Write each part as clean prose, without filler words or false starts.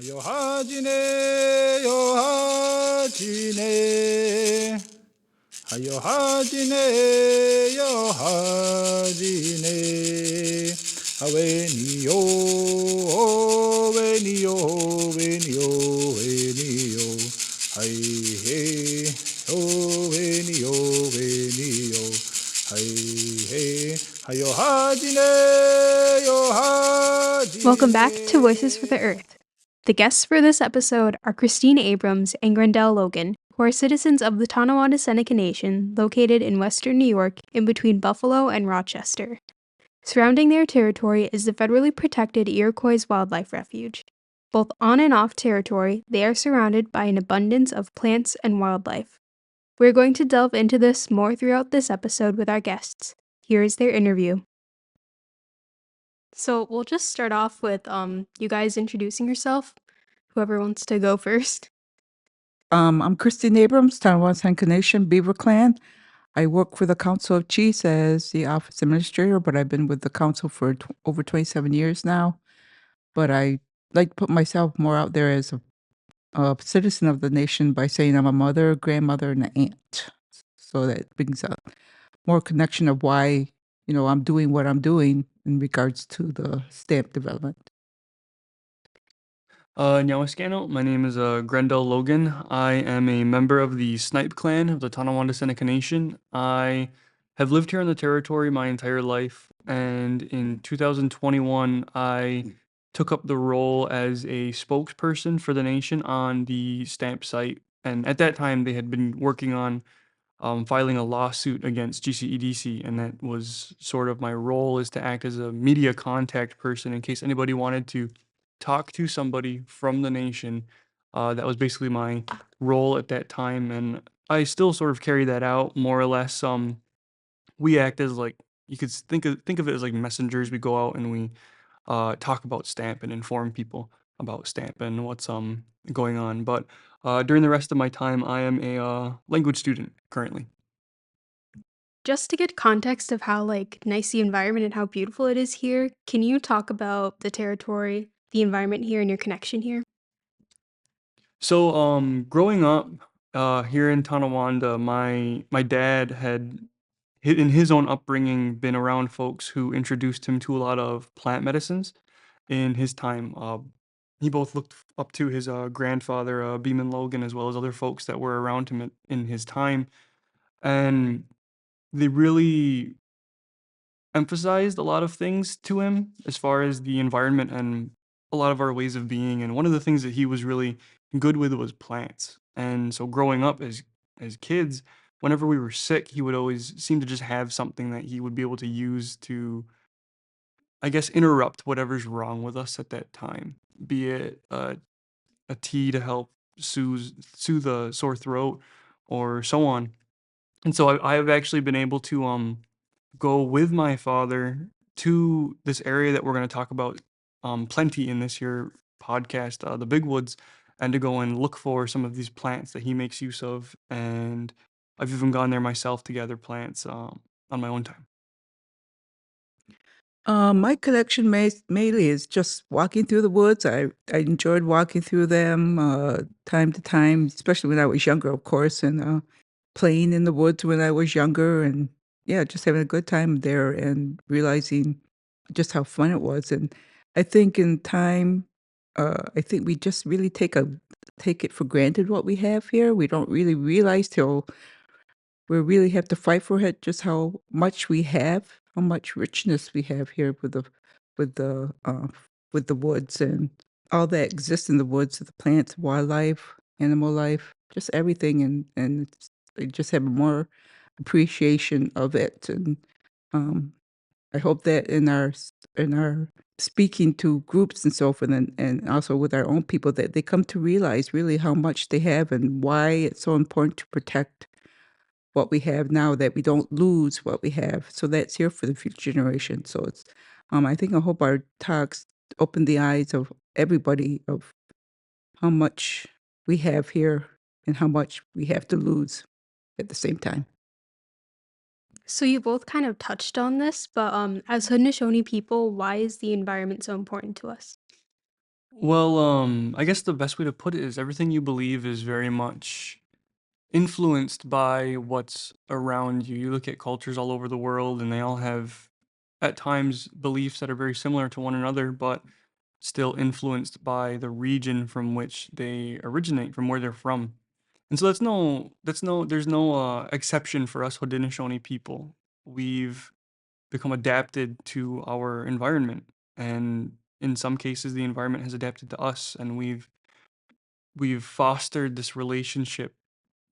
よはじねよはじねよはじねよはじねあべによべによべによべによはいへよべによべによはいへはよはじねよはじね Welcome back to Voices for the Earth. The guests for this episode are Christine Abrams and Grandell Logan, who are citizens of the Tonawanda Seneca Nation located in western New York in between Buffalo and Rochester. Surrounding their territory is the federally protected Iroquois Wildlife Refuge. Both on and off territory, they are surrounded by an abundance of plants and wildlife. We're going to delve into this more throughout this episode with our guests. Here is their interview. So we'll just start off with you guys introducing yourself. Whoever wants to go first. I'm Christine Abrams, Tonawanda Seneca Nation, Beaver Clan. I work for the Council of Chiefs as the office administrator, but I've been with the council for over 27 years now. But I like to put myself more out there as a citizen of the nation by saying I'm a mother, grandmother, and an aunt. So that brings a more connection of why, I'm doing what I'm doing in regards to the stamp development. 안녕하세요. My name is Grandell Logan. I am a member of the Snipe clan of the Tonawanda Seneca Nation. I have lived here in the territory my entire life, and in 2021, I took up the role as a spokesperson for the nation on the stamp site. And at that time, they had been working on filing a lawsuit against GCEDC, and that was sort of my role, is to act as a media contact person in case anybody wanted to talk to somebody from the nation. That was basically my role at that time, and I still sort of carry that out more or less. We act as, like, you could think of it as like messengers. We go out and we talk about stamp and inform people about stamp and what's going on. But during the rest of my time, I am a language student currently. Just to get context of how nice the environment and how beautiful it is here, can you talk about the territory, the environment here, and your connection here? So, growing up here in Tonawanda, my dad had, in his own upbringing, been around folks who introduced him to a lot of plant medicines in his time. He both looked up to his grandfather, Beeman Logan, as well as other folks that were around him in his time, and they really emphasized a lot of things to him as far as the environment and a lot of our ways of being. And one of the things that he was really good with was plants. And so growing up as kids, whenever we were sick, he would always seem to just have something that he would be able to use to, I guess, interrupt whatever's wrong with us at that time. Be it a tea to help soothe a sore throat or so on. And so I have actually been able to go with my father to this area that we're going to talk about plenty in this here podcast, the Big Woods, and to go and look for some of these plants that he makes use of. And I've even gone there myself to gather plants on my own time. My collection mainly is just walking through the woods. I enjoyed walking through them time to time, especially when I was younger, of course, and playing in the woods when I was younger, and yeah, just having a good time there and realizing just how fun it was. And I think in time, I think we just really take it for granted what we have here. We don't really realize till we really have to fight for it, just how much we have, how much richness we have here with the uh, with the woods and all that exists in the woods, the plants, wildlife, animal life, just everything, and I just have more appreciation of it, and um, I hope that in our speaking to groups and so forth, and also with our own people, that they come to realize really how much they have and why it's so important to protect what we have now, that we don't lose what we have. So that's here for the future generation. So I hope our talks open the eyes of everybody of how much we have here and how much we have to lose at the same time. So you both kind of touched on this, but as Haudenosaunee people, why is the environment so important to us? Well, I guess the best way to put it is everything you believe is very much influenced by what's around you. You look at cultures all over the world, and they all have, at times, beliefs that are very similar to one another, but still influenced by the region from which they originate, from where they're from. And so there's no exception for us Haudenosaunee people. We've become adapted to our environment, and in some cases, the environment has adapted to us, and we've fostered this relationship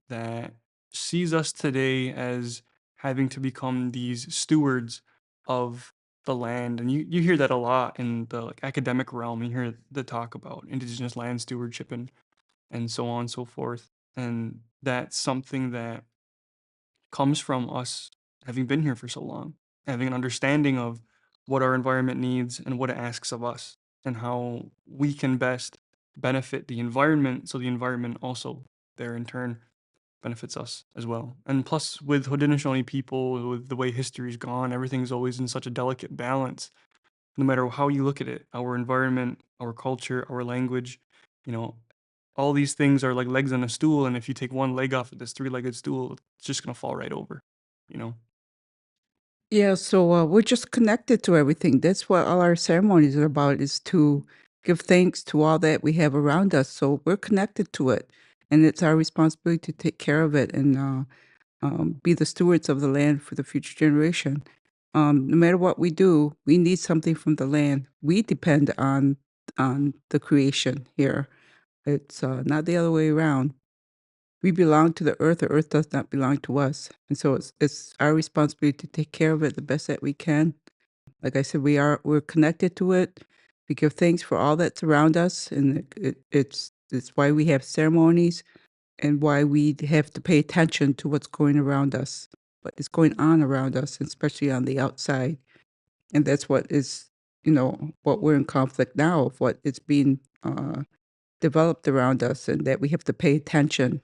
that sees us today as having to become these stewards of the land. And you hear that a lot in the like academic realm. You hear the talk about indigenous land stewardship and so on and so forth. And that's something that comes from us having been here for so long, having an understanding of what our environment needs and what it asks of us, and how we can best benefit the environment so the environment also there in turn benefits us as well. And plus, with Haudenosaunee people, with the way history's gone, everything's always in such a delicate balance. No matter how you look at it, our environment, our culture, our language, you know, all these things are like legs on a stool, and if you take one leg off of this three-legged stool, it's just gonna fall right over, you know? Yeah, so we're just connected to everything. That's what all our ceremonies are about, is to give thanks to all that we have around us. So we're connected to it, and it's our responsibility to take care of it and be the stewards of the land for the future generation. No matter what we do, we need something from the land. We depend on the creation here. It's not the other way around. We belong to the earth. The earth does not belong to us, and so it's our responsibility to take care of it the best that we can. Like I said, we're connected to it. We give thanks for all that's around us, and it's why we have ceremonies and why we have to pay attention to what's going around us, what is going on around us, especially on the outside. And that's what is, what we're in conflict now of what is being developed around us, and that we have to pay attention.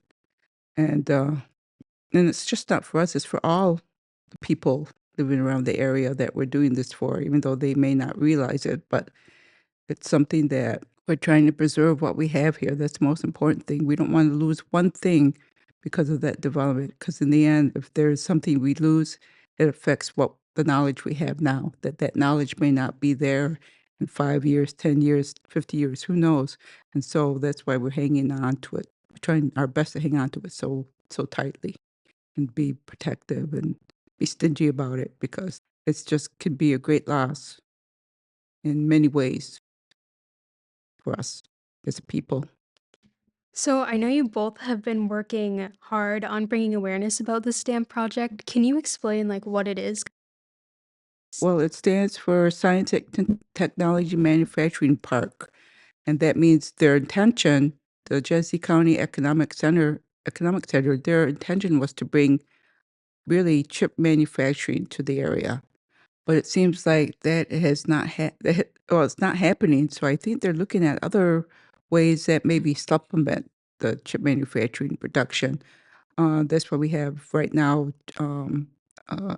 And it's just not for us; it's for all the people living around the area that we're doing this for, even though they may not realize it. But it's something that we're trying to preserve what we have here. That's the most important thing. We don't want to lose one thing because of that development. Because in the end, if there's something we lose, it affects what the knowledge we have now. That knowledge may not be there in 5 years, 10 years, 50 years, who knows? And so that's why we're hanging on to it. We're trying our best to hang on to it so tightly and be protective and be stingy about it, because it's just could be a great loss in many ways for us as a people. So, I know you both have been working hard on bringing awareness about the STAMP project. Can you explain like what it is? Well, it stands for Science and Technology Manufacturing Park, and that means their intention, the Genesee County Economic Center, their intention was to bring really chip manufacturing to the area. But it seems like that has not well, it's not happening. So I think they're looking at other ways that maybe supplement the chip manufacturing production. That's what we have right now.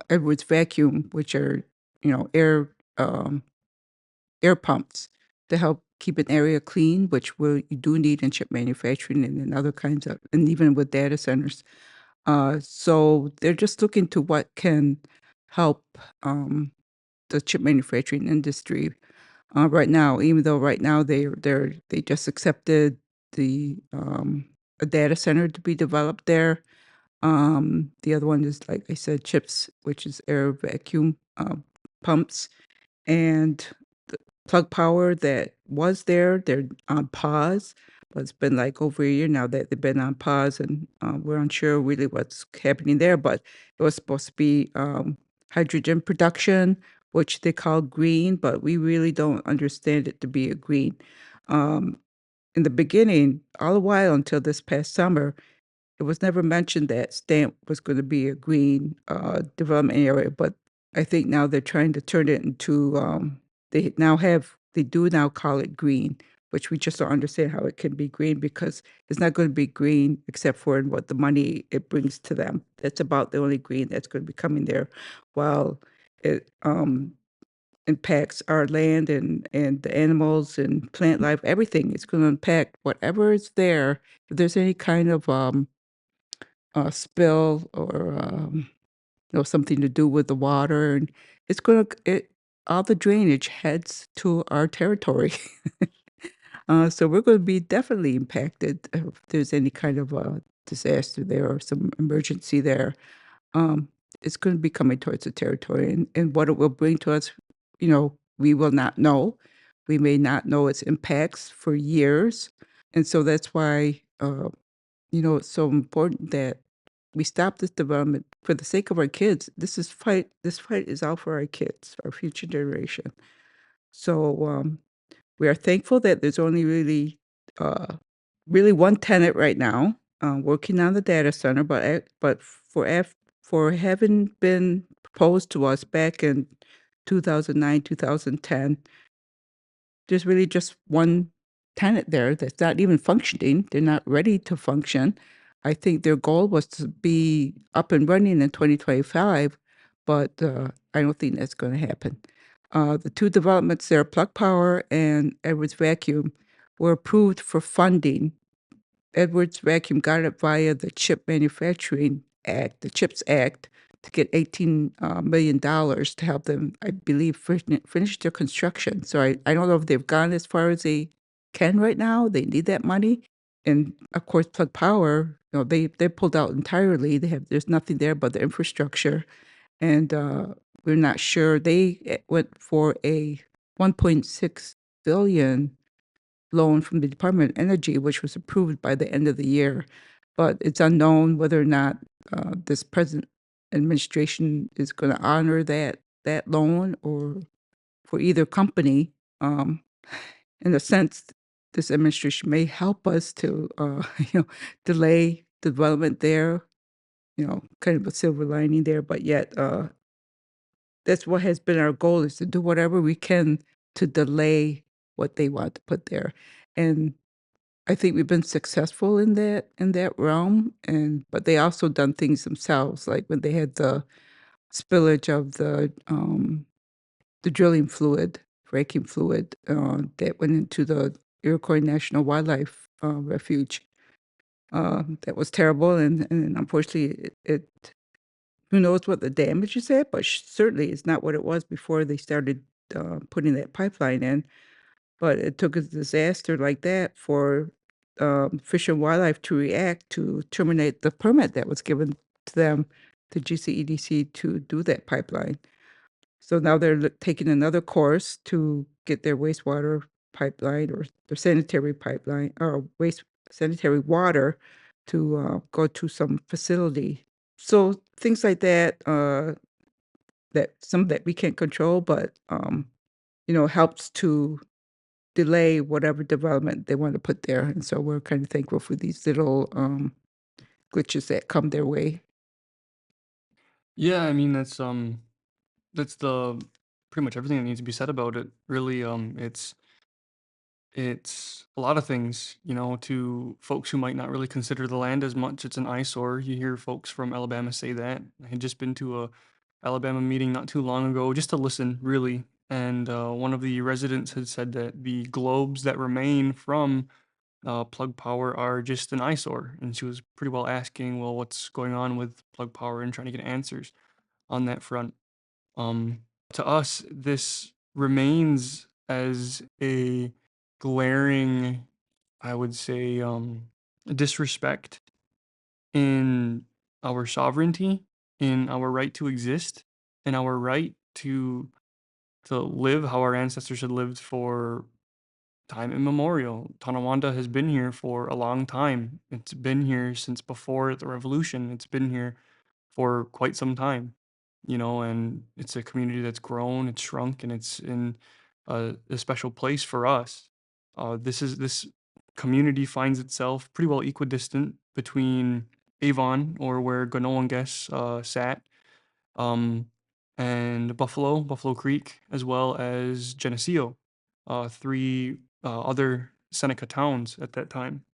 Edwards Vacuum, which are um, air pumps to help keep an area clean, which you do need in chip manufacturing and in other kinds of, and even with data centers. So they're just looking to what can help the chip manufacturing industry right now. Even though right now they just accepted a data center to be developed there. The other one is, like I said, chips, which is air vacuum pumps, and the plug power that was there. They're on pause, but it's been like over a year now that they've been on pause, and we're unsure really what's happening there. But it was supposed to be hydrogen production, which they call green, but we really don't understand it to be a green. Um, in the beginning, all the while until this past summer, it was never mentioned that Stamp was going to be a green development area, but I think now they're trying to turn it into, they do now call it green, which we just don't understand how it can be green, because it's not going to be green except for in what the money it brings to them. That's about the only green that's going to be coming there. While it, impacts our land and the animals and plant life, everything. It's going to impact whatever is there. If there's any kind of spill or something to do with the water, and it's going to all the drainage heads to our territory. So we're going to be definitely impacted if there's any kind of a disaster there or some emergency there. Um, it's going to be coming towards the territory, and what it will bring to us, we will not know. We may not know its impacts for years, and so that's why it's so important that we stop this development for the sake of our kids. This fight is all for our kids, our future generation. So we are thankful that there's only really one tenant right now working on the data center, but for having been proposed to us back in 2009, 2010, there's really just one tenant there that's not even functioning. They're not ready to function. I think their goal was to be up and running in 2025, but I don't think that's going to happen. The two developments there, Plug Power and Edwards Vacuum, were approved for funding. Edwards Vacuum got it via the Chip Manufacturing Act, the CHIPS Act, to get $18 million to help them, I believe, finish their construction. So I don't know if they've gone as far as they can right now. They need that money. And of course, Plug Power, they pulled out entirely. There's nothing there but the infrastructure. And we're not sure. They went for a $1.6 billion loan from the Department of Energy, which was approved by the end of the year. But it's unknown whether or not this present administration is going to honor that loan or for either company. In a sense, this administration may help us to delay development there. Kind of a silver lining there, but yet that's what has been our goal, is to do whatever we can to delay what they want to put there. And I think we've been successful in that realm, but they also done things themselves, like when they had the spillage of the drilling fluid, fracking fluid, that went into the Iroquois National Wildlife Refuge. That was terrible, and unfortunately, who knows what the damage is at, but certainly it's not what it was before they started putting that pipeline in. But it took a disaster like that for Fish and Wildlife to react to terminate the permit that was given to them, to GCEDC, to do that pipeline. So now they're taking another course to get their wastewater pipeline or their sanitary pipeline or sanitary water to go to some facility. So things like that, that we can't control, but helps to delay whatever development they want to put there. And so we're kind of thankful for these little glitches that come their way. Yeah, I mean that's the pretty much everything that needs to be said about it. Really, it's a lot of things, to folks who might not really consider the land as much. It's an eyesore. You hear folks from Alabama say that. I had just been to a Alabama meeting not too long ago just to listen, really. And one of the residents had said that the globes that remain from Plug Power are just an eyesore. And she was pretty well asking, well, what's going on with Plug Power, and trying to get answers on that front. Um, to us, this remains as a glaring, I would say, disrespect in our sovereignty, in our right to exist, in our right to live how our ancestors had lived for time immemorial. Tonawanda has been here for a long time. It's been here since before the revolution. It's been here for quite some time, and it's a community that's grown, it's shrunk, and it's in a special place for us. This community finds itself pretty well equidistant between Avon, or where Gonowangess sat, um, and Buffalo Creek, as well as Geneseo, three other Seneca towns at that time.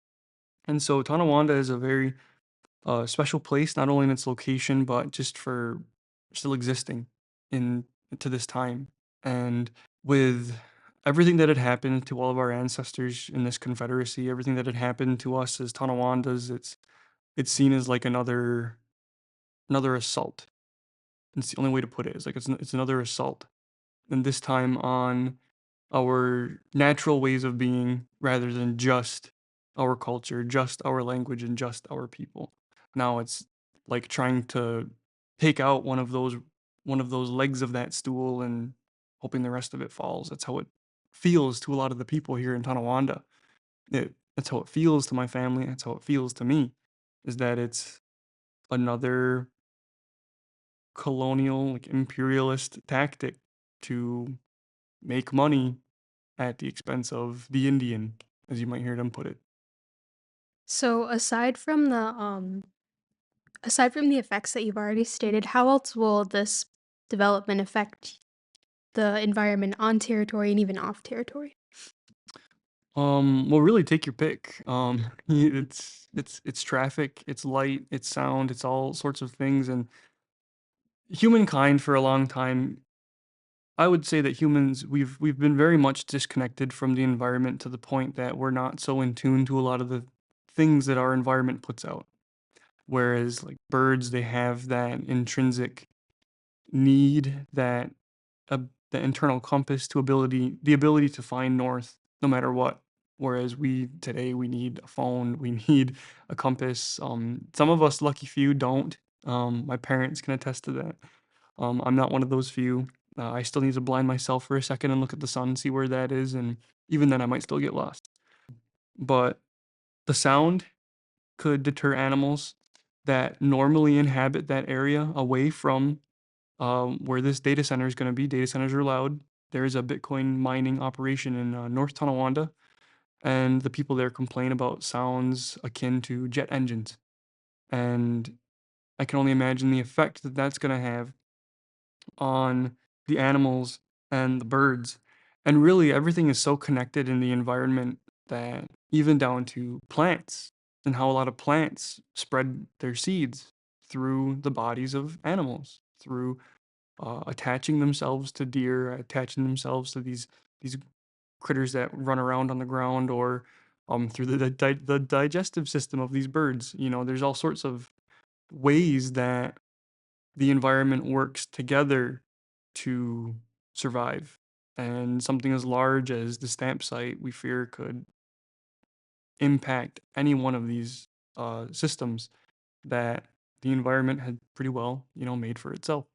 And so Tonawanda is a very special place, not only in its location, but just for still existing in to this time. And with everything that had happened to all of our ancestors in this confederacy, everything that had happened to us as Tonawandas, it's seen as like another assault. It's the only way to put it. It's like it's another assault, and this time on our natural ways of being rather than just our culture, just our language, and just our people. Now it's like trying to take out one of those legs of that stool and hoping the rest of it falls. That's how it feels to a lot of the people here in Tonawanda. That's how it feels to my family. That's how it feels to me, is that it's another colonial, like imperialist tactic to make money at the expense of the Indian, as you might hear them put it. So aside from the effects that you've already stated, how else will this development affect the environment on territory and even off territory? Well, really take your pick. It's traffic, it's light, it's sound, it's all sorts of things, and humankind for a long time, I would say that humans we've been very much disconnected from the environment to the point that we're not so in tune to a lot of the things that our environment puts out. Whereas like birds, they have that intrinsic need, uh, the internal compass to the ability to find north no matter what. Whereas we today we need a phone, we need a compass. Some of us lucky few don't. My parents can attest to that. I'm not one of those few. I still need to blind myself for a second and look at the sun, see where that is, and even then I might still get lost. But the sound could deter animals that normally inhabit that area away from where this data center is going to be. Data centers are loud. There is a Bitcoin mining operation in North Tonawanda, and the people there complain about sounds akin to jet engines. And I can only imagine the effect that that's going to have on the animals and the birds. And really, everything is so connected in the environment that even down to plants and how a lot of plants spread their seeds through the bodies of animals, through attaching themselves to deer, attaching themselves to these critters that run around on the ground, or through the digestive system of these birds. There's all sorts of ways that the environment works together to survive. And something as large as the stamp site, we fear, could impact any one of these systems that the environment had pretty well, made for itself.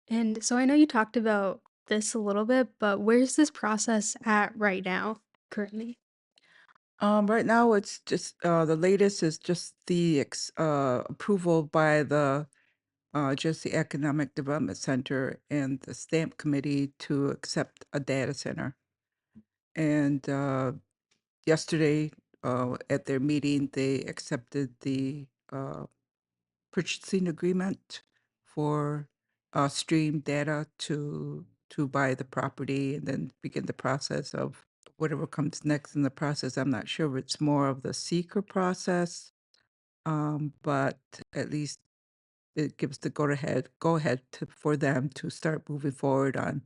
And so I know you talked about this a little bit, but where's this process at right now, currently? Right now, it's just the latest is just the approval by the just the Economic Development Center and the Stamp Committee to accept a data center. And yesterday, at their meeting, they accepted the purchasing agreement for stream data to buy the property and then begin the process of whatever comes next in the process. I'm not sure if it's more of the seeker process, but at least it gives the go ahead for them to start moving forward on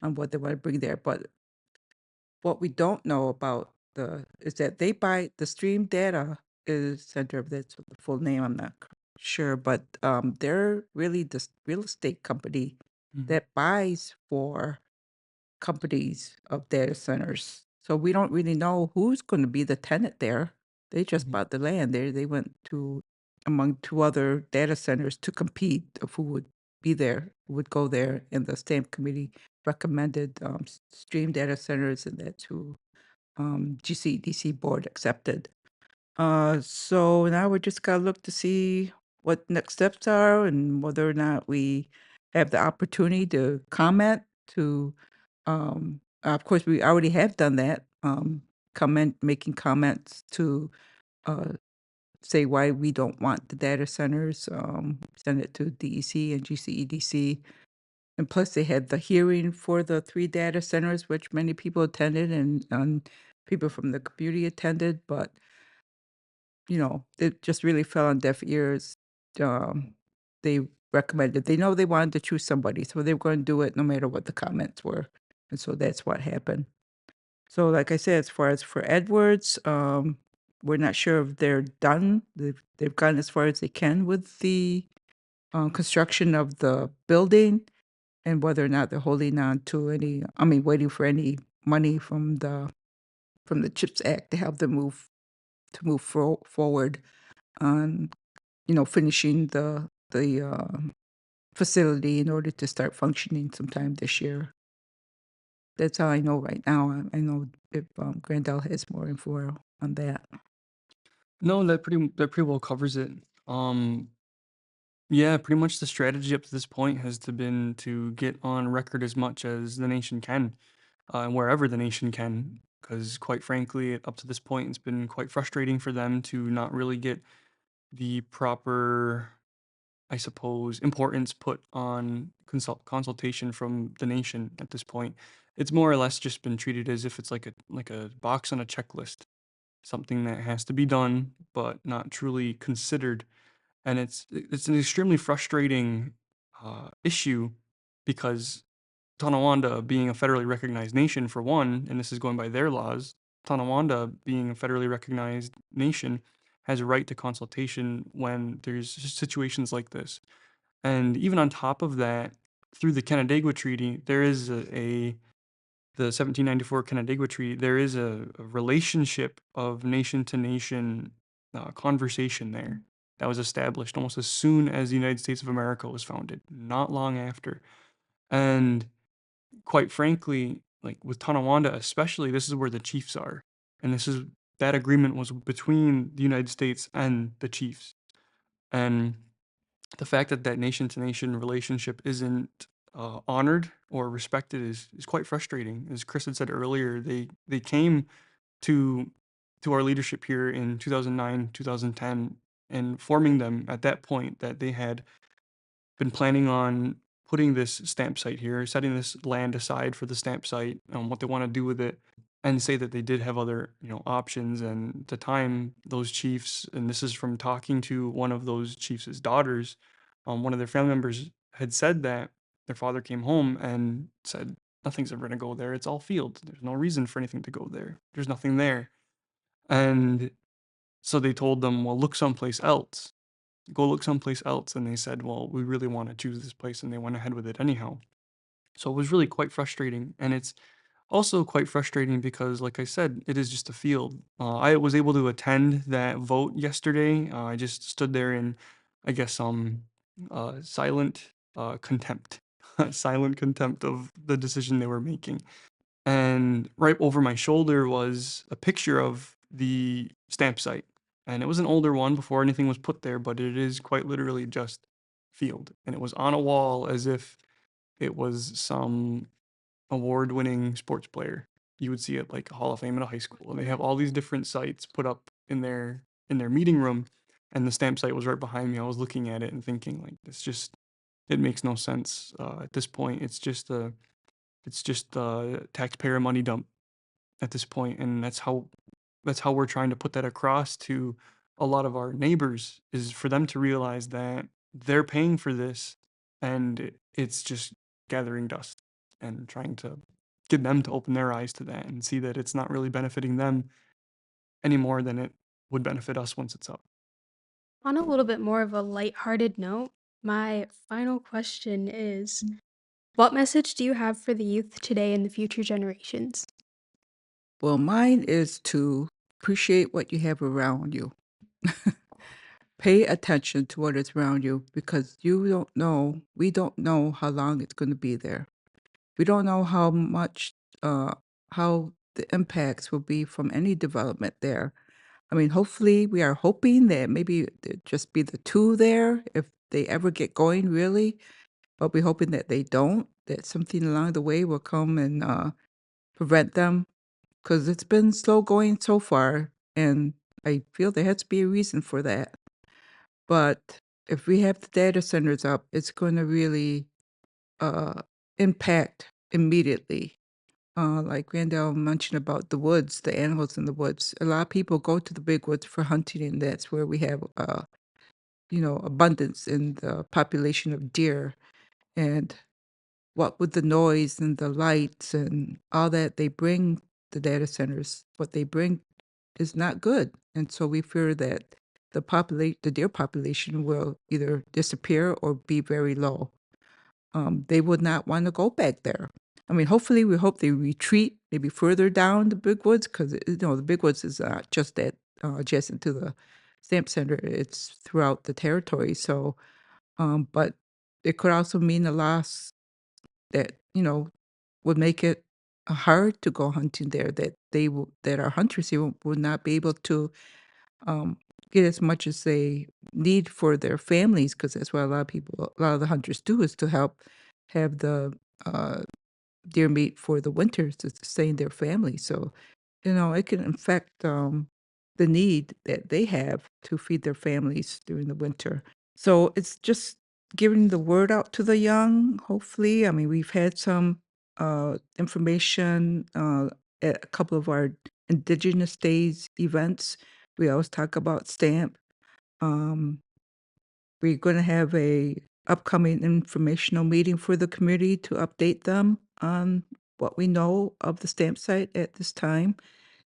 what they want to bring there. But what we don't know about is that they buy the stream data is center of that's the full name. I'm not sure, but they're really this real estate company Mhm. that buys for companies of data centers. So we don't really know who's going to be the tenant there. They just Mhm. bought the land there. They went to among two other data centers to compete of who would be there, who would go there. And the stamp committee recommended stream data centers, and that's who GCEDC board accepted. So now we just gotta look to see what next steps are and whether or not we have the opportunity to comment to, of course, we already have done that, making comments to, uh, say why we don't want the data centers, send it to DEC and GCEDC. And plus they had the hearing for the 3 data centers, which many people attended and people from the community attended, but it just really fell on deaf ears. Um, they recommended. They know they wanted to choose somebody, so they were going to do it no matter what the comments were. And so that's what happened. So like I said, as far as for Edwards, we're not sure if they're done. They've gone as far as they can with the construction of the building, and whether or not they're holding on to waiting for any money from the CHIPS Act to help them move forward on, finishing the facility in order to start functioning sometime this year. That's all I know right now. I know if Grandell has more info on that. No, that pretty well covers it. Yeah, pretty much the strategy up to this point has been to get on record as much as the nation can, and wherever the nation can, because quite frankly, up to this point, it's been quite frustrating for them to not really get the proper, I suppose, importance put on consultation from the nation at this point. It's more or less just been treated as if it's like a box on a checklist, something that has to be done, but not truly considered. And it's an extremely frustrating issue because Tonawanda being a federally recognized nation for one, and this is going by their laws, Tonawanda being a federally recognized nation has a right to consultation when there's situations like this. And even on top of that, through the Canandaigua Treaty, there is the 1794 Canandaigua Treaty, there is a relationship of nation to nation conversation there that was established almost as soon as the United States of America was founded, not long after. And quite frankly, like with Tonawanda especially, this is where the chiefs are. And that agreement was between the United States and the chiefs. And the fact that that nation to nation relationship isn't honored or respected is quite frustrating. As Chris had said earlier, they came to our leadership here in 2009, 2010, and forming them at that point that they had been planning on putting this stamp site here, setting this land aside for the stamp site, what they want to do with it, and say that they did have other, options. And at the time, those chiefs, and this is from talking to one of those chiefs' daughters, one of their family members had said that their father came home and said, nothing's ever going to go there. It's all field. There's no reason for anything to go there. There's nothing there. And so they told them, well, look someplace else. Go look someplace else. And they said, well, we really want to choose this place. And they went ahead with it anyhow. So it was really quite frustrating. And it's also quite frustrating because, like I said, it is just a field. I was able to attend that vote yesterday. I just stood there in, I guess, silent contempt, silent contempt of the decision they were making. And right over my shoulder was a picture of the stamp site. And it was an older one before anything was put there, but it is quite literally just field. And it was on a wall as if it was some award-winning sports player. You would see it like a Hall of Fame at a high school. And they have all these different sites put up in their meeting room. And the stamp site was right behind me. I was looking at it and thinking, like, it makes no sense. At this point, it's just a taxpayer money dump at this point, and that's how we're trying to put that across to a lot of our neighbors, is for them to realize that they're paying for this, and it's just gathering dust, and trying to get them to open their eyes to that and see that it's not really benefiting them any more than it would benefit us once it's up. On a little bit more of a lighthearted note, my final question is, what message do you have for the youth today and the future generations? Well, mine is to appreciate what you have around you. Pay attention to what is around you, because we don't know how long it's going to be there. We don't know how much, how the impacts will be from any development there. I mean, hopefully, we are hoping that maybe there'd just be the two there if they ever get going, really. But we're hoping that they don't, that something along the way will come and prevent them, because it's been slow going so far. And I feel there has to be a reason for that. But if we have the data centers up, it's going to really impact immediately. Like Grandell mentioned about the woods, the animals in the woods. A lot of people go to the big woods for hunting, and that's where we have abundance in the population of deer, and what with the noise and the lights and all that they bring, the data centers, what they bring is not good. And so we fear that the deer population will either disappear or be very low. They would not want to go back there. I mean, hopefully, we hope they retreat maybe further down the big woods, because the big woods is not just that adjacent to the stamp center; it's throughout the territory. So, but it could also mean a loss that would make it hard to go hunting there. That our hunters here would not be able to get as much as they need for their families, because that's what a lot of the hunters do, is to help have the uh, deer meat for the winter to sustain their family. So, it can affect the need that they have to feed their families during the winter. So it's just giving the word out to the young, hopefully. I mean, we've had some information at a couple of our Indigenous Days events. We always talk about stamp. Um, we're going to have a upcoming informational meeting for the community to update them on what we know of the stamp site at this time,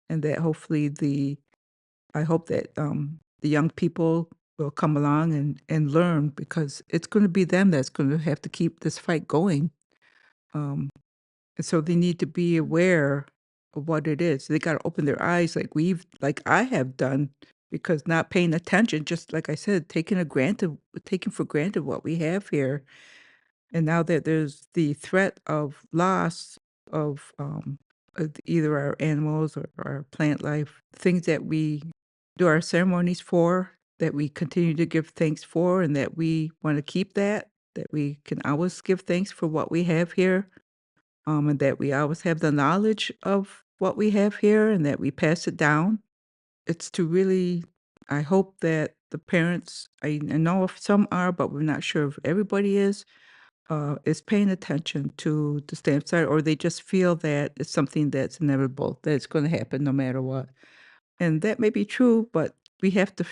and that hopefully I hope that the young people will come along and learn, because it's going to be them that's going to have to keep this fight going. Um, and so they need to be aware of what it is. They got to open their eyes, like I have done, because not paying attention, just like I said, taking for granted what we have here. And now that there's the threat of loss of either our animals or our plant life, things that we do our ceremonies for, that we continue to give thanks for, and that we want to keep that we can always give thanks for what we have here, and that we always have the knowledge of what we have here, and that we pass it down. It's to really, I hope that the parents, I know if some are, but we're not sure if everybody is paying attention to the stamp site, or they just feel that it's something that's inevitable, that it's going to happen no matter what. And that may be true, but we have to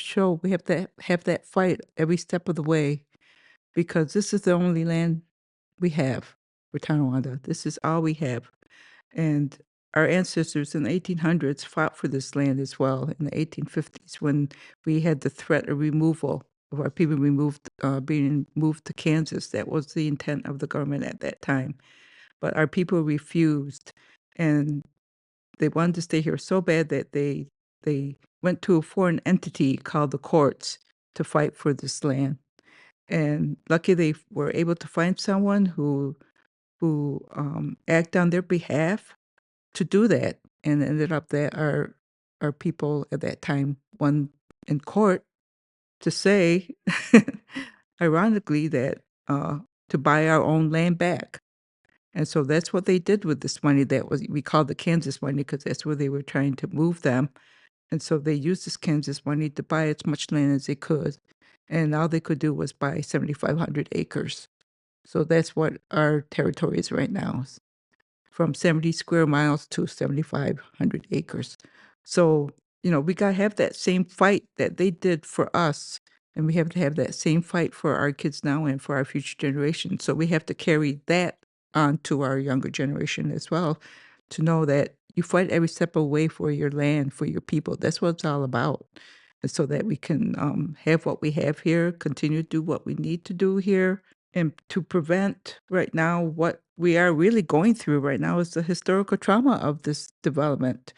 have that fight every step of the way, because this is the only land we have for Tonawanda. This is all we have. And our ancestors in the 1800s fought for this land as well, in the 1850s, when we had the threat of removal of our people being moved to Kansas. That was the intent of the government at that time. But our people refused, and they wanted to stay here so bad that they went to a foreign entity called the courts to fight for this land. And lucky they were able to find someone who act on their behalf to do that, and ended up that our people at that time won in court to say, ironically, that to buy our own land back. And so that's what they did with this money that we called the Kansas money, because that's where they were trying to move them. And so they used this Kansas money to buy as much land as they could. And all they could do was buy 7,500 acres. So that's what our territory is right now, from 70 square miles to 7,500 acres. So, we got to have that same fight that they did for us. And we have to have that same fight for our kids now and for our future generations. So we have to carry that on to our younger generation as well, to know that you fight every step of the way for your land, for your people. That's what it's all about. And so that we can have what we have here, continue to do what we need to do here, and to prevent right now what we are really going through right now is the historical trauma of this development.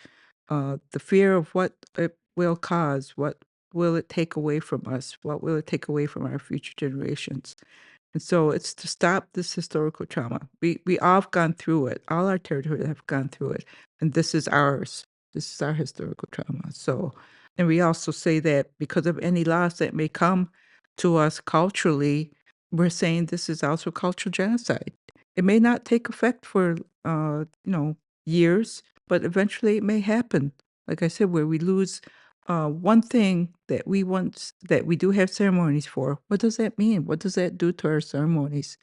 The fear of what it will cause, what will it take away from us, what will it take away from our future generations. And so it's to stop this historical trauma. We all have gone through it. All our territories have gone through it. And this is ours. This is our historical trauma. So, and we also say that because of any loss that may come to us culturally, we're saying this is also cultural genocide. It may not take effect for, years, but eventually it may happen. Like I said, where we lose one thing that we do have ceremonies for. What does that mean? What does that do to our ceremonies?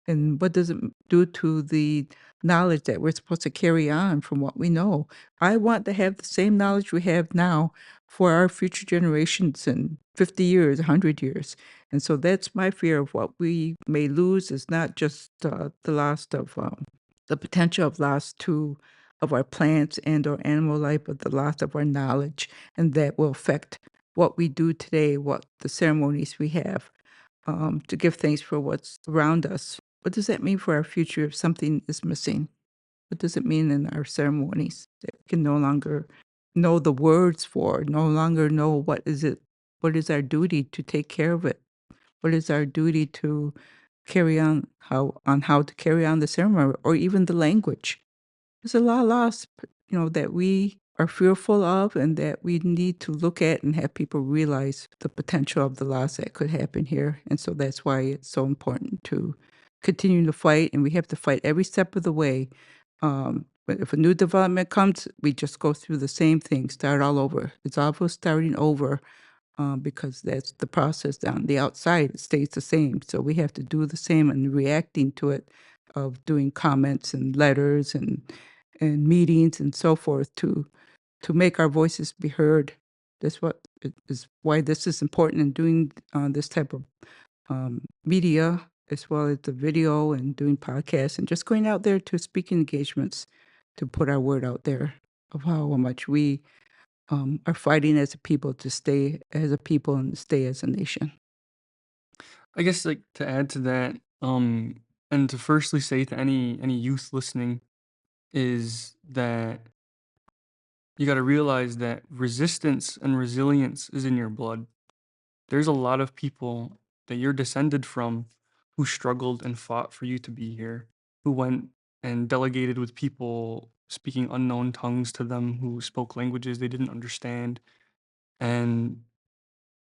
And what does it do to the knowledge that we're supposed to carry on from what we know? I want to have the same knowledge we have now for our future generations, and 50 years, 100 years. And so that's my fear of what we may lose is not just the loss of the potential of loss of our plants and or animal life, but the loss of our knowledge. And that will affect what we do today, what the ceremonies we have to give thanks for what's around us. What does that mean for our future if something is missing? What does it mean in our ceremonies that we can no longer know the words for, no longer know what is our duty to take care of it? What is our duty to carry on how to carry on the ceremony or even the language? There's a lot of loss, that we are fearful of and that we need to look at and have people realize the potential of the loss that could happen here. And so that's why it's so important to continue to fight, and we have to fight every step of the way. But if a new development comes, we just go through the same thing, start all over. It's almost starting over because that's the process on the outside. It stays the same. So we have to do the same and reacting to it of doing comments and letters and meetings and so forth to make our voices be heard. That's what is why this is important in doing this type of media as well as the video and doing podcasts and just going out there to speaking engagements to put our word out there of how much we are fighting as a people to stay as a people and stay as a nation. I guess like to add to that, and to firstly say to any youth listening is that you got to realize that resistance and resilience is in your blood. There's a lot of people that you're descended from who struggled and fought for you to be here, who went and delegated with people speaking unknown tongues to them, who spoke languages they didn't understand, and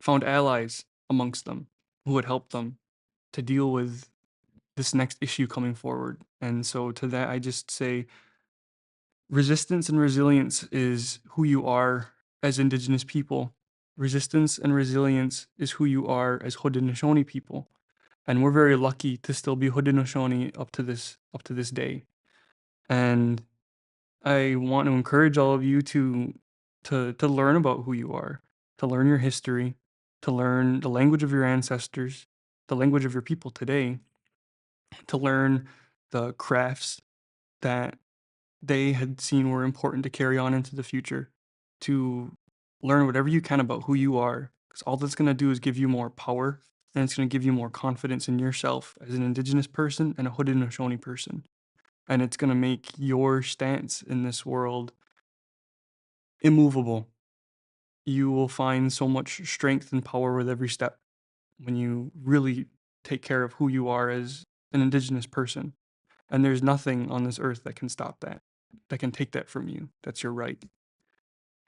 found allies amongst them who would help them to deal with this next issue coming forward. And so to that, I just say resistance and resilience is who you are as Indigenous people. Resistance and resilience is who you are as Haudenosaunee people. And we're very lucky to still be Haudenosaunee up to this day. And I want to encourage all of you to learn about who you are, to learn your history, to learn the language of your ancestors, the language of your people today, to learn the crafts that they had seen were important to carry on into the future, to learn whatever you can about who you are, because all that's going to do is give you more power, and it's going to give you more confidence in yourself as an Indigenous person and a Haudenosaunee person. And it's going to make your stance in this world immovable. You will find so much strength and power with every step when you really take care of who you are as an Indigenous person. And there's nothing on this earth that can stop that can take that from you. That's your right.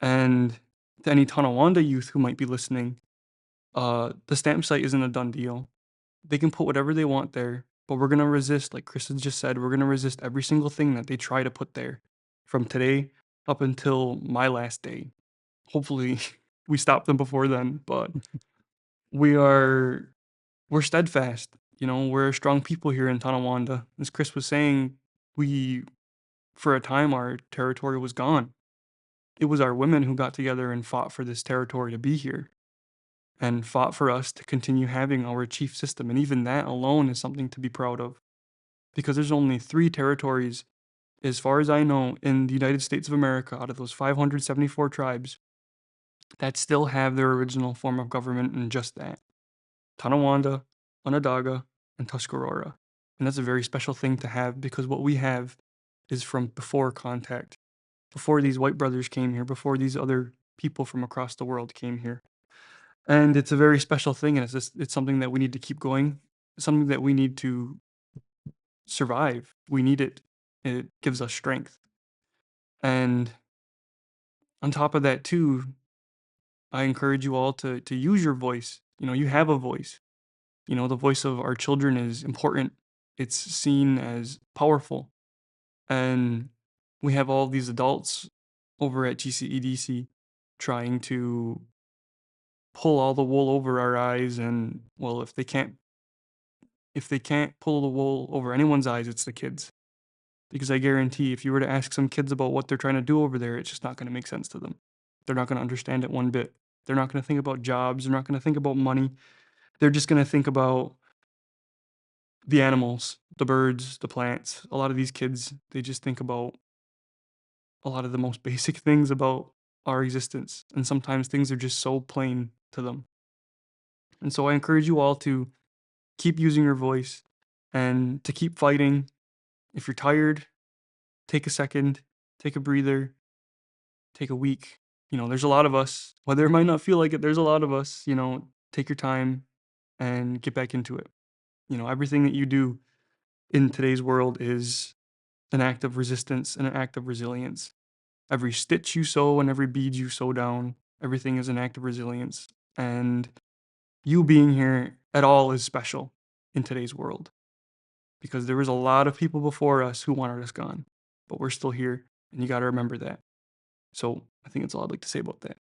And to any Tonawanda youth who might be listening, the stamp site isn't a done deal. They can put whatever they want there, but we're going to resist, like Kristen just said, we're going to resist every single thing that they try to put there from today up until my last day. Hopefully we stop them before then, but we're steadfast. We're a strong people here in Tonawanda. As Chris was saying, for a time, our territory was gone. It was our women who got together and fought for this territory to be here and fought for us to continue having our chief system. And even that alone is something to be proud of, because there's only 3 territories, as far as I know, in the United States of America out of those 574 tribes that still have their original form of government, and just that: Tonawanda, Onondaga, and Tuscarora. And that's a very special thing to have, because what we have is from before contact, before these white brothers came here, before these other people from across the world came here. And it's a very special thing, and it's something that we need to keep going. It's something that we need to survive. We need it. It gives us strength. And on top of that too, I encourage you all to use your voice. You have a voice. The voice of our children is important. It's seen as powerful. And we have all these adults over at GCEDC trying to pull all the wool over our eyes, and well, if they can't pull the wool over anyone's eyes, it's the kids. Because I guarantee if you were to ask some kids about what they're trying to do over there, it's just not going to make sense to them. They're not going to understand it one bit. They're not going to think about jobs. They're not going to think about money. They're just going to think about the animals, the birds, the plants. A lot of these kids, they just think about a lot of the most basic things about our existence. And sometimes things are just so plain to them. And so I encourage you all to keep using your voice and to keep fighting. If you're tired, take a second, take a breather, take a week. There's a lot of us, whether it might not feel like it, there's a lot of us, take your time and get back into it. Everything that you do in today's world is an act of resistance and an act of resilience. Every stitch you sew and every bead you sew down, everything is an act of resilience. And you being here at all is special in today's world, because there was a lot of people before us who wanted us gone, but we're still here, and you got to remember that. So I think that's all I'd like to say about that.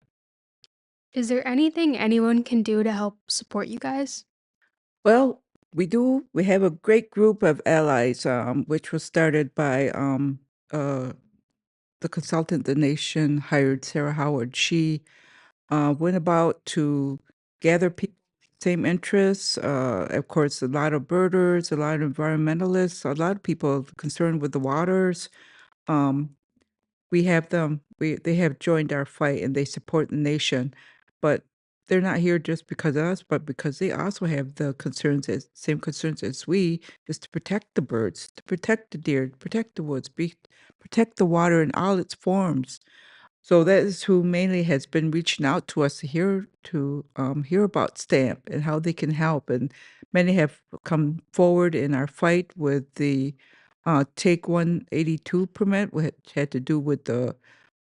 Is there anything anyone can do to help support you guys? Well, we do. We have a great group of allies, which was started by the consultant the nation hired, Sarah Howard. She went about to gather people with same interests. Of course, a lot of birders, a lot of environmentalists, a lot of people concerned with the waters. We have them. They have joined our fight and they support the nation, but they're not here just because of us, but because they also have the same concerns as we, is to protect the birds, to protect the deer, to protect the woods, protect the water in all its forms. So that is who mainly has been reaching out to us to hear about STAMP and how they can help. And many have come forward in our fight with the Take 182 permit, which had to do with the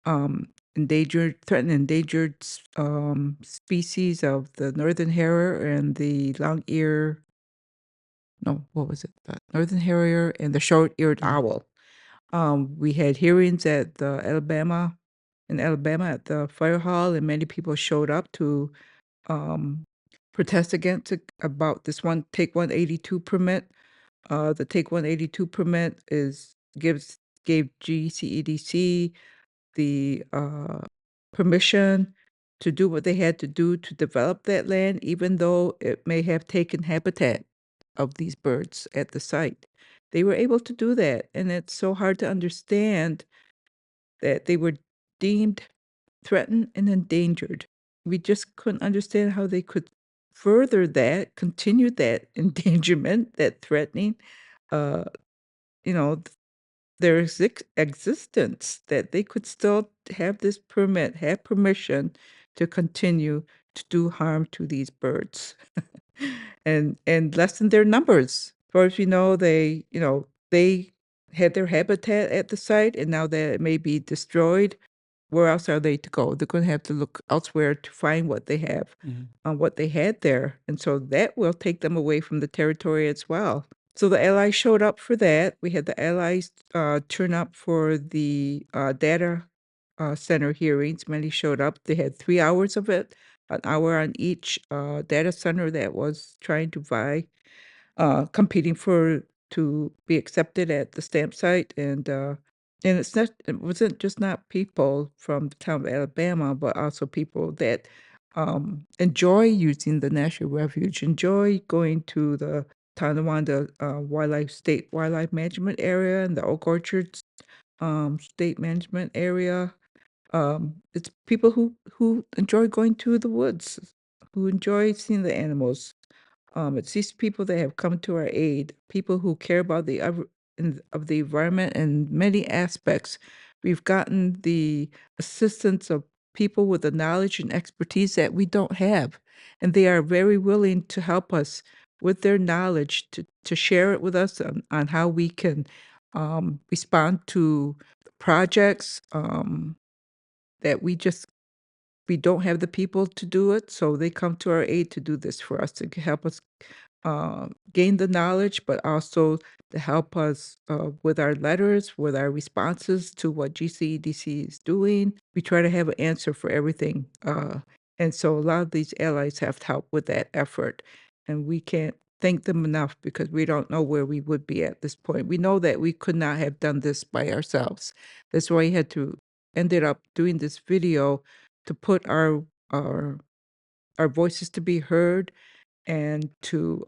threatened endangered species of the northern harrier and the long-ear. No, what was it? The northern harrier and the short-eared owl. We had hearings at in Alabama at the fire hall, and many people showed up to protest against it about this Take 182 permit. The Take 182 permit gave GCEDC the permission to do what they had to do to develop that land, even though it may have taken habitat of these birds at the site. They were able to do that, and it's so hard to understand that they were deemed threatened and endangered. We just couldn't understand how they could continue that endangerment, that threatening, uh, you know, their existence, that they could still have this permit, have permission to continue to do harm to these birds and lessen their numbers. As far as we know, they had their habitat at the site, and now that it may be destroyed, where else are they to go? They're going to have to look elsewhere to find what they have, what they had there. And so that will take them away from the territory as well. So the allies showed up for that. We had the allies turn up for the data center hearings. Many showed up. They had 3 hours of it, an hour on each data center that was trying to competing to be accepted at the stamp site. And it wasn't just not people from the town of Alabama, but also people that enjoy using the National Refuge, enjoy going to the Tonawanda State Wildlife Management Area and the Oak Orchards State Management Area. It's people who enjoy going to the woods, who enjoy seeing the animals. It's these people that have come to our aid, people who care about of the environment in many aspects. We've gotten the assistance of people with the knowledge and expertise that we don't have, and they are very willing to help us with their knowledge to share it with us on how we can respond to projects that we don't have the people to do it, so they come to our aid to do this for us, to help us gain the knowledge, but also to help us with our letters, with our responses to what GCEDC is doing. We try to have an answer for everything. And so a lot of these allies have to help with that effort. And we can't thank them enough because we don't know where we would be at this point. We know that we could not have done this by ourselves. That's why we ended up doing this video to put our our voices to be heard and to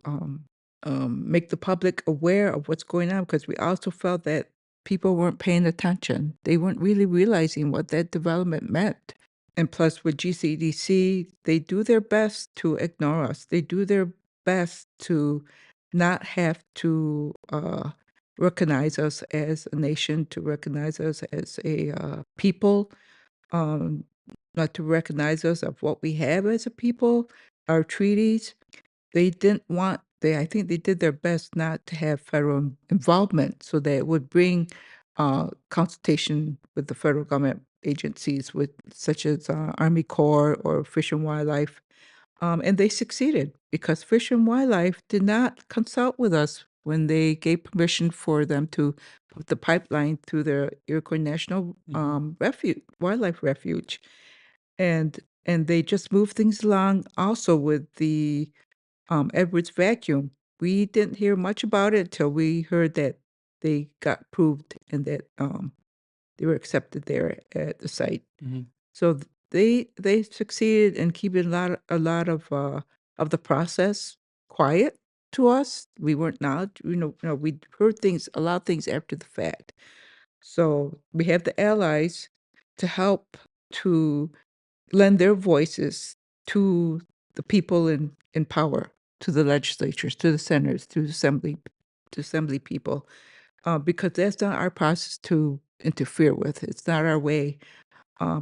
make the public aware of what's going on, because we also felt that people weren't paying attention. They weren't really realizing what that development meant. And plus, with GCEDC, they do their best to ignore us. They do their best to not have to recognize us as a nation, to recognize us as a people, um, not to recognize us of what we have as a people, our treaties. They didn't want, I think they did their best not to have federal involvement so that it would bring consultation with the federal government agencies, with such as Army Corps or Fish and Wildlife. And they succeeded because Fish and Wildlife did not consult with us when they gave permission for them to put the pipeline through their Iroquois National Wildlife Refuge. And they just moved things along also with the Edwards vacuum. We didn't hear much about it until we heard that they got approved and that they were accepted there at the site. So they succeeded in keeping a lot of the process quiet to us. We weren't knowledge, we heard a lot of things after the fact. So we have the allies to help to lend their voices to the people in power, to the legislatures, to the senators, to assembly people, because that's not our process to interfere with. It's not our way.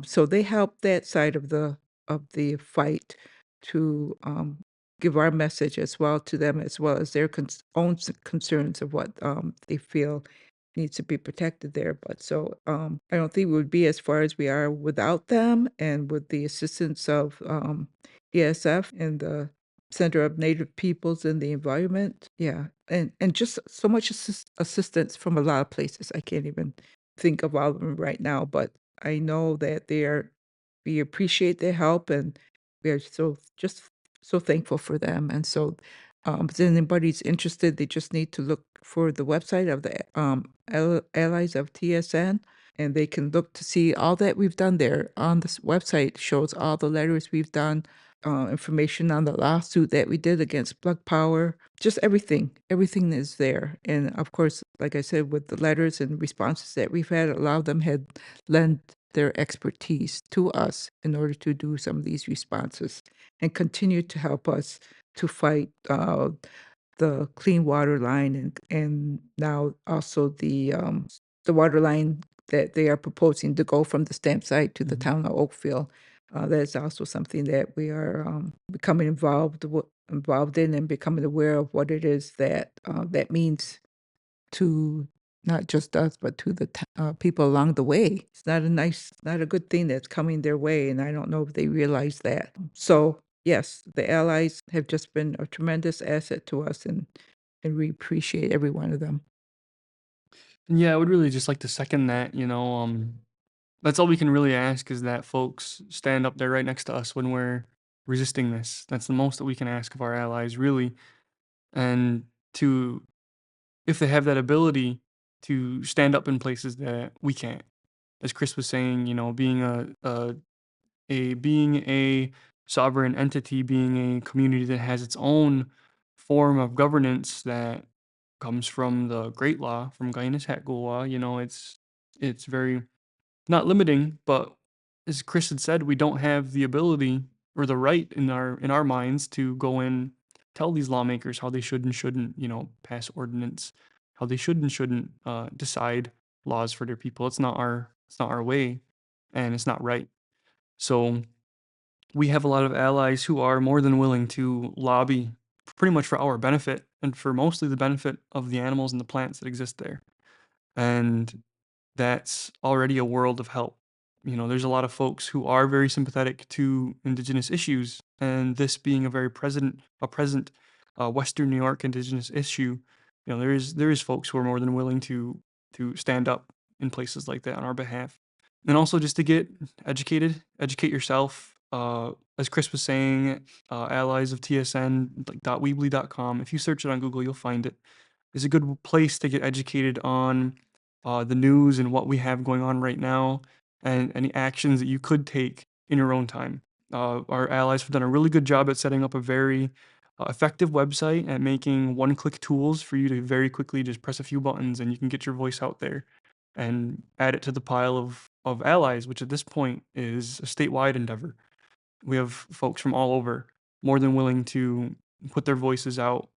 So they help that side of the fight to give our message as well to them, as well as their own concerns of what they feel needs to be protected there. But so I don't think we would be as far as we are without them, and with the assistance of ESF and the Center of Native Peoples and the Environment. Yeah, and just so much assistance from a lot of places. I can't even think of all of them right now, but I know that we appreciate their help, and we are so thankful for them. And so, if anybody's interested, they just need to look for the website of the Allies of TSN, and they can look to see all that we've done there. On this website shows all the letters we've done, information on the lawsuit that we did against Plug Power, just everything is there. And of course, like I said, with the letters and responses that we've had, a lot of them had lent their expertise to us in order to do some of these responses and continue to help us to fight the clean water line, and now also the water line that they are proposing to go from the stamp site to the town of Oakville. That's also something that we are becoming involved in, and becoming aware of what it is that that means to not just us, but to the people along the way. It's not a good thing that's coming their way, and I don't know if they realize that. So yes, the allies have just been a tremendous asset to us, and we appreciate every one of them. Yeah, I would really just like to second that, that's all we can really ask, is that folks stand up there right next to us when we're resisting this. That's the most that we can ask of our allies, really. And to, if they have that ability, to stand up in places that we can't. As Chris was saying, being being a sovereign entity, being a community that has its own form of governance that comes from the Great Law, from Gainis Hatgulwa, it's very not limiting, but as Chris had said, we don't have the ability or the right in our minds to go in, tell these lawmakers how they should and shouldn't, pass ordinance, how they should and shouldn't decide laws for their people. It's not our way, and it's not right. So we have a lot of allies who are more than willing to lobby pretty much for our benefit, and for mostly the benefit of the animals and the plants that exist there. And that's already a world of help. There's a lot of folks who are very sympathetic to Indigenous issues, and this being a very present Western New York Indigenous issue, there is folks who are more than willing to stand up in places like that on our behalf. And also just to get educated, educate yourself. As Chris was saying, allies of TSN, like .weebly.com. If you search it on Google, you'll find it. It's a good place to get educated on the news and what we have going on right now, and any actions that you could take in your own time. Our allies have done a really good job at setting up a very effective website at making one-click tools for you to very quickly just press a few buttons and you can get your voice out there and add it to the pile of allies, which at this point is a statewide endeavor. We have folks from all over more than willing to put their voices out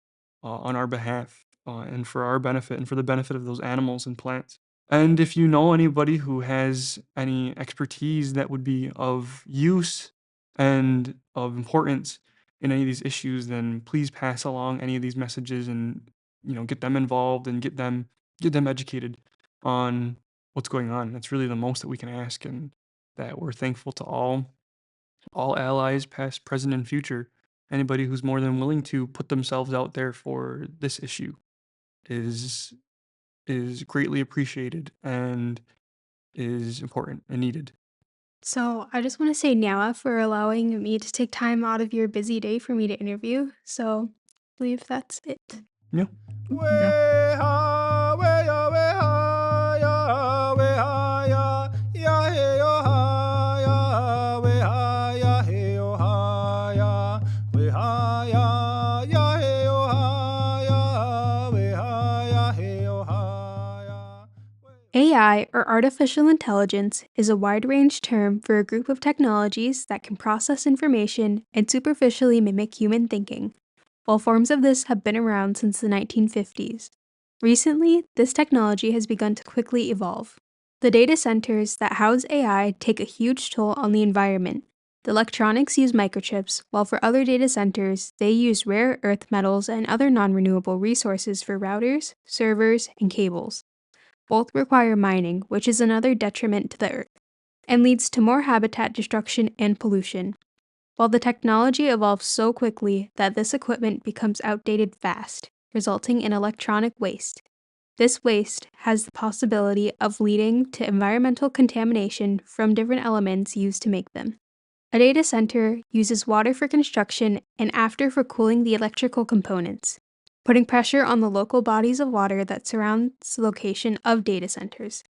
on our behalf and for our benefit and for the benefit of those animals and plants. And if you know anybody who has any expertise that would be of use and of importance in any of these issues, then please pass along any of these messages and get them involved and get them educated on what's going on. That's really the most that we can ask, and that we're thankful to all allies, past, present, and future. Anybody who's more than willing to put themselves out there for this issue is greatly appreciated and is important and needed. So I just want to say Nyawa for allowing me to take time out of your busy day for me to interview. So I believe that's it. Yeah. AI, or artificial intelligence, is a wide-range term for a group of technologies that can process information and superficially mimic human thinking. While forms of this have been around since the 1950s, recently, this technology has begun to quickly evolve. The data centers that house AI take a huge toll on the environment. The electronics use microchips, while for other data centers, they use rare earth metals and other non-renewable resources for routers, servers, and cables. Both require mining, which is another detriment to the Earth, and leads to more habitat destruction and pollution. While the technology evolves so quickly that this equipment becomes outdated fast, resulting in electronic waste. This waste has the possibility of leading to environmental contamination from different elements used to make them. A data center uses water for construction and after for cooling the electrical components, putting pressure on the local bodies of water that surround the location of data centers,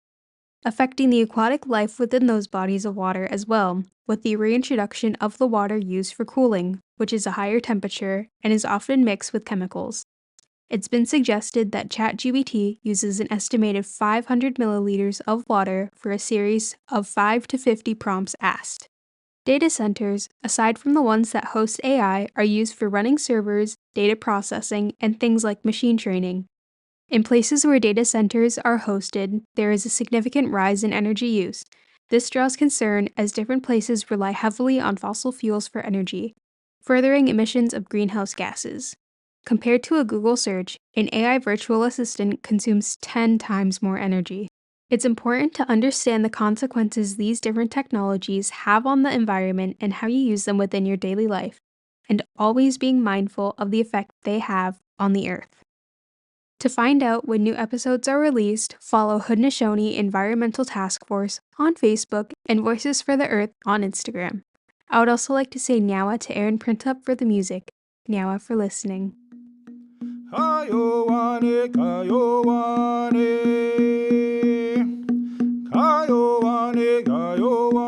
affecting the aquatic life within those bodies of water as well, with the reintroduction of the water used for cooling, which is a higher temperature and is often mixed with chemicals. It's been suggested that ChatGPT uses an estimated 500 milliliters of water for a series of 5 to 50 prompts asked. Data centers, aside from the ones that host AI, are used for running servers, data processing, and things like machine training. In places where data centers are hosted, there is a significant rise in energy use. This draws concern as different places rely heavily on fossil fuels for energy, furthering emissions of greenhouse gases. Compared to a Google search, an AI virtual assistant consumes 10 times more energy. It's important to understand the consequences these different technologies have on the environment and how you use them within your daily life, and always being mindful of the effect they have on the Earth. To find out when new episodes are released, follow Haudenosaunee Environmental Task Force on Facebook and Voices for the Earth on Instagram. I would also like to say Nyawa to Aaron Printup for the music. Nyawa for listening. Kayowane, kayowane, kayowane, kayowane.